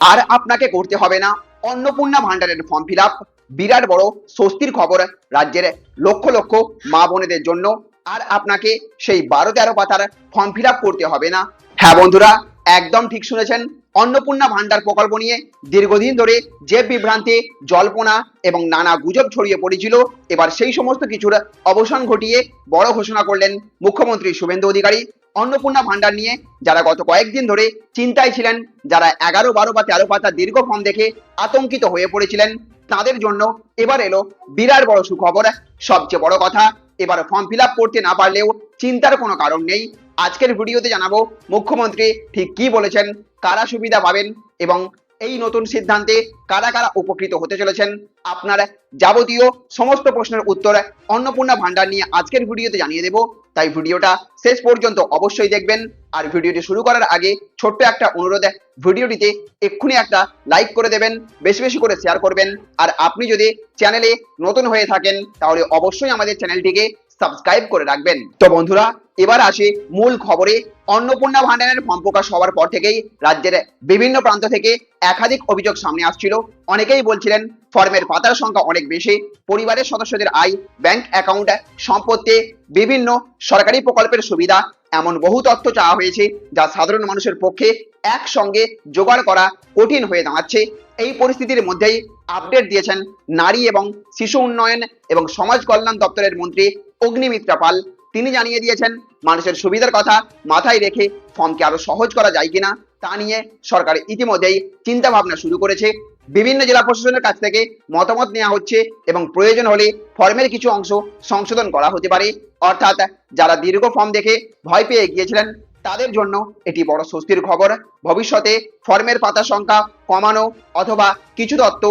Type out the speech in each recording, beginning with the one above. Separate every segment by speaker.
Speaker 1: আর আপনাকে করতে হবে না অন্নপূর্ণা ভান্ডারের ফর্ম ফিল আপ। বিরাট বড় স্বস্তির খবর রাজ্যের লক্ষ লক্ষ মা বোনেদের জন্য। আর আপনাকে সেই 12-13 পাতার ফর্ম ফিল আপ করতে হবে না। হ্যাঁ বন্ধুরা, একদম ঠিক শুনেছেন। অন্নপূর্ণা ভান্ডার প্রকল্প নিয়ে দীর্ঘদিন ধরে যে বিভ্রান্তি, জল্পনা এবং নানা গুজব ছড়িয়ে পড়েছিল, এবার সেই সমস্ত কিছুর অবসান ঘটিয়ে বড় ঘোষণা করলেন মুখ্যমন্ত্রী শুভেন্দু অধিকারী। অন্নপূর্ণা ভান্ডার নিয়ে যারা গত কয়েকদিন ধরে চিন্তায় ছিলেন, যারা 11, 12 বা 13 পাতা দীর্ঘ ফর্ম দেখে আতঙ্কিত হয়ে পড়েছিলেন, তাদের জন্য এবার এলো বিরাট বড় সুখবর। সবচেয়ে বড় কথা, এবার ফর্ম ফিল আপ করতে না পারলেও চিন্তার কোনো কারণ নেই। আজকের ভিডিওতে জানাবো মুখ্যমন্ত্রী ঠিক কি বলেছেন, কারা সুবিধা পাবেন এবং এই নতুন সিদ্ধান্তে কারা কারা উপকৃত হতে চলেছেন। আপনার যাবতীয় সমস্ত প্রশ্নের উত্তর অন্নপূর্ণা ভান্ডার নিয়ে আজকের ভিডিওতে জানিয়ে দেব। তাই ভিডিওটা শেষ পর্যন্ত অবশ্যই দেখবেন। আর ভিডিওটি শুরু করার আগে ছোট্ট একটা অনুরোধ, ভিডিওটিতে এক্ষুনি একটা লাইক করে দেবেন, বেশি বেশি করে শেয়ার করবেন। আর আপনি যদি চ্যানেলে নতুন হয়ে থাকেন তাহলে অবশ্যই আমাদের চ্যানেলটিকে সাবস্ক্রাইব করে রাখবেন। তো বন্ধুরা, এবার আসে মূল খবরে। অন্নপূর্ণা ভান্ডারের ফর্ম প্রকাশ হওয়ার পর থেকেই রাজ্যের বিভিন্ন প্রান্ত থেকে একাধিক অভিযোগ সামনে আসছিল। অনেকেই বলছিলেন ফর্মের পাতার সংখ্যা অনেক বেশি, পরিবারের সদস্যদের আয়, ব্যাংক অ্যাকাউন্ট, সম্পত্তি, বিভিন্ন সরকারি প্রকল্পের সুবিধা, এমন বহু তথ্য চাওয়া হয়েছে যা সাধারণ মানুষের পক্ষে একসঙ্গে জোগাড় করা কঠিন হয়ে দাঁড়াচ্ছে। এই পরিস্থিতির মধ্যেই আপডেট দিয়েছেন নারী এবং শিশু উন্নয়ন এবং সমাজ কল্যাণ দপ্তরের মন্ত্রী অগ্নিমিত্রা পাল। তিনি জানিয়ে দিয়েছেন মানুষের সুবিধার কথা মাথায় রেখে ফর্মকে আরো সহজ করা যায় কিনা তা নিয়ে সরকার ইতিমধ্যেই চিন্তা ভাবনা শুরু করেছে। বিভিন্ন জেলা প্রশাসনের কাছ থেকে মতামত নেওয়া হচ্ছে এবং প্রয়োজন হলে ফর্মের কিছু অংশ সংশোধন করা হতে পারে। অর্থাৎ যারা দীর্ঘ ফর্ম দেখে ভয় পেয়ে গিয়েছিলেন তাদের জন্য এটি বড় স্বস্তির খবর। ভবিষ্যতে ফর্মের পাতার সংখ্যা কমানো অথবা কিছু তথ্য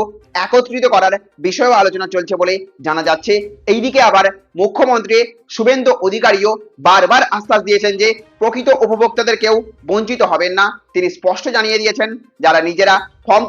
Speaker 1: একত্রিত করার বিষয়েও আলোচনা চলছে বলে জানা যাচ্ছে। এইদিকে আবার মুখ্যমন্ত্রী শুভেন্দু অধিকারীও বারবার আশ্বাস দিয়েছেন যে প্রকৃত উপভোক্তাদের কেউ বঞ্চিত হবেন না। তিনি স্পষ্ট জানিয়ে দিয়েছেন যারা নিজেরা ফর্ম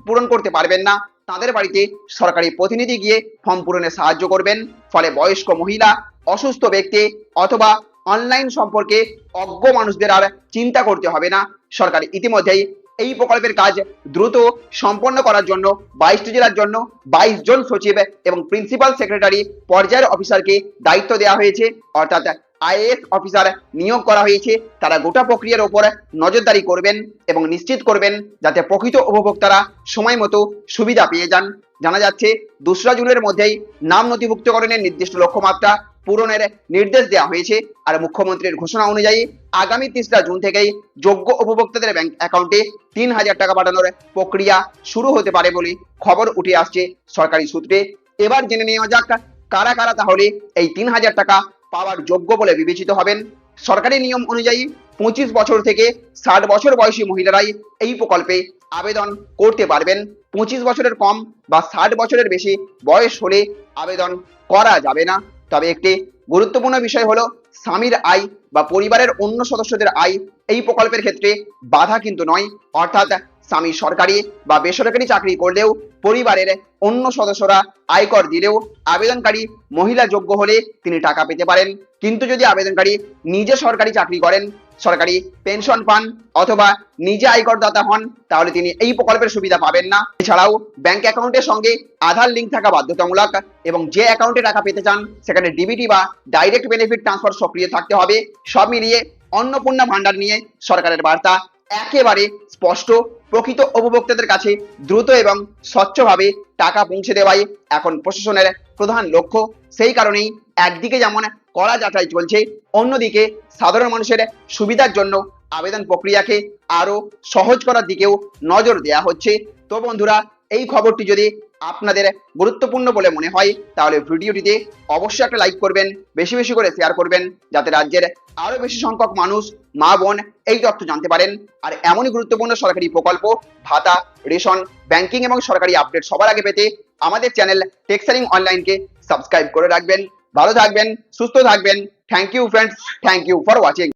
Speaker 1: পূরণ করতে পারবেন না তাদের বাড়িতে সরকারি প্রতিনিধি গিয়ে ফর্ম পূরণে সাহায্য করবেন। ফলে বয়স্ক মহিলা, অসুস্থ ব্যক্তি অথবা অনলাইন সম্পর্কে অজ্ঞ মানুষদের আর চিন্তা করতে হবে না। সরকার ইতিমধ্যেই এই প্রকল্পের কাজ দ্রুত সম্পন্ন করার জন্য 22টি জেলার জন্য 22 জন সচিব এবং প্রিন্সিপাল সেক্রেটারি পর্যায়ের অফিসারকে দায়িত্ব দেওয়া হয়েছে। অর্থাৎ আইএএস অফিসার নিয়োগ করা হয়েছে। তারা গোটা প্রক্রিয়ার উপর নজরদারি করবেন এবং নিশ্চিত করবেন যাতে প্রকৃত উপভোক্তারা সময় মতো সুবিধা পেয়ে যান। জানা যাচ্ছে 2রা জুনের মধ্যেই নাম নথিভুক্তকরণের নির্দিষ্ট লক্ষ্যমাত্রা পূরণের নির্দেশ দেওয়া হয়েছে। আর মুখ্যমন্ত্রীর ঘোষণা অনুযায়ী আগামী 3রা জুন থেকেই যোগ্য উপভোক্তাদের ব্যাংক অ্যাকাউন্টে 3,000 টাকা পাঠানোর প্রক্রিয়া শুরু হতে পারে বলে খবর উঠে আসছে সরকারি সূত্রে। এবার জেনে নেওয়া যাক কারা কারা তাহলে এই 3,000 টাকা পাওয়ার যোগ্য বলে বিবেচিত হবেন। সরকারি নিয়ম অনুযায়ী 25 বছর থেকে 60 বছর বয়সী মহিলারাই এই প্রকল্পে আবেদন করতে পারবেন। 25 বছরের কম বা 60 বছরের বেশি বয়স হলে আবেদন করা যাবে না। তবে একটি গুরুত্বপূর্ণ বিষয় হলো স্বামীর আয় বা পরিবারের অন্য সদস্যদের আয় এই প্রকল্পের ক্ষেত্রে বাধা কিন্তু নয়। অর্থাৎ স্বামী সরকারি বা বেসরকারি চাকরি করলেও পরিবারের অন্য সদস্যরা আয়কর দিলেও আবেদনকারী মহিলা যোগ্য হলে তিনি টাকা পেতে পারেন। কিন্তু যদি আবেদনকারী নিজে সরকারি চাকরি করেন, সরকারি পেনশন পান অথবা নিজে আয়করদাতা হন তাহলে তিনি এই প্রকল্পের সুবিধা পাবেন না। এছাড়াও ব্যাংক অ্যাকাউন্টের সঙ্গে আধার লিঙ্ক থাকা বাধ্যতামূলক এবং যে অ্যাকাউন্টে টাকা পেতে চান সেখানে ডিবিটি বা ডাইরেক্ট বেনিফিট ট্রান্সফার সক্রিয় থাকতে হবে। সব মিলিয়ে অন্নপূর্ণা ভান্ডার নিয়ে সরকারের বার্তা একেবারে স্পষ্ট। প্রকৃত উপভোক্তাদের কাছে দ্রুত এবং স্বচ্ছভাবে টাকা পৌঁছে দেওয়াই এখন প্রশাসনের প্রধান লক্ষ্য। সেই কারণেই একদিকে যেমন কড়া যাচাই চলছে, অন্যদিকে সাধারণ মানুষের সুবিধার জন্য আবেদন প্রক্রিয়াকে আরো সহজ করার দিকেও নজর দেওয়া হচ্ছে। তো বন্ধুরা, এই খবরটি যদি আপনাদের গুরুত্বপূর্ণ বলে মনে হয় তাহলে ভিডিওটিতে অবশ্যই একটা লাইক করবেন, বেশি বেশি করে শেয়ার করবেন যাতে রাজ্যের আরো বেশি সংখ্যক মানুষ, মা বোন এই তথ্য জানতে পারেন। আর এমনই গুরুত্বপূর্ণ সরকারি প্রকল্প, ভাতা, রেশন, ব্যাংকিং এবং সরকারি আপডেট সবার আগে পেতে আমাদের চ্যানেল টেক্সারিং অনলাইনকে সাবস্ক্রাইব করে রাখবেন। ভালো থাকবেন, সুস্থ থাকবেন। Thank you friends, thank you for watching.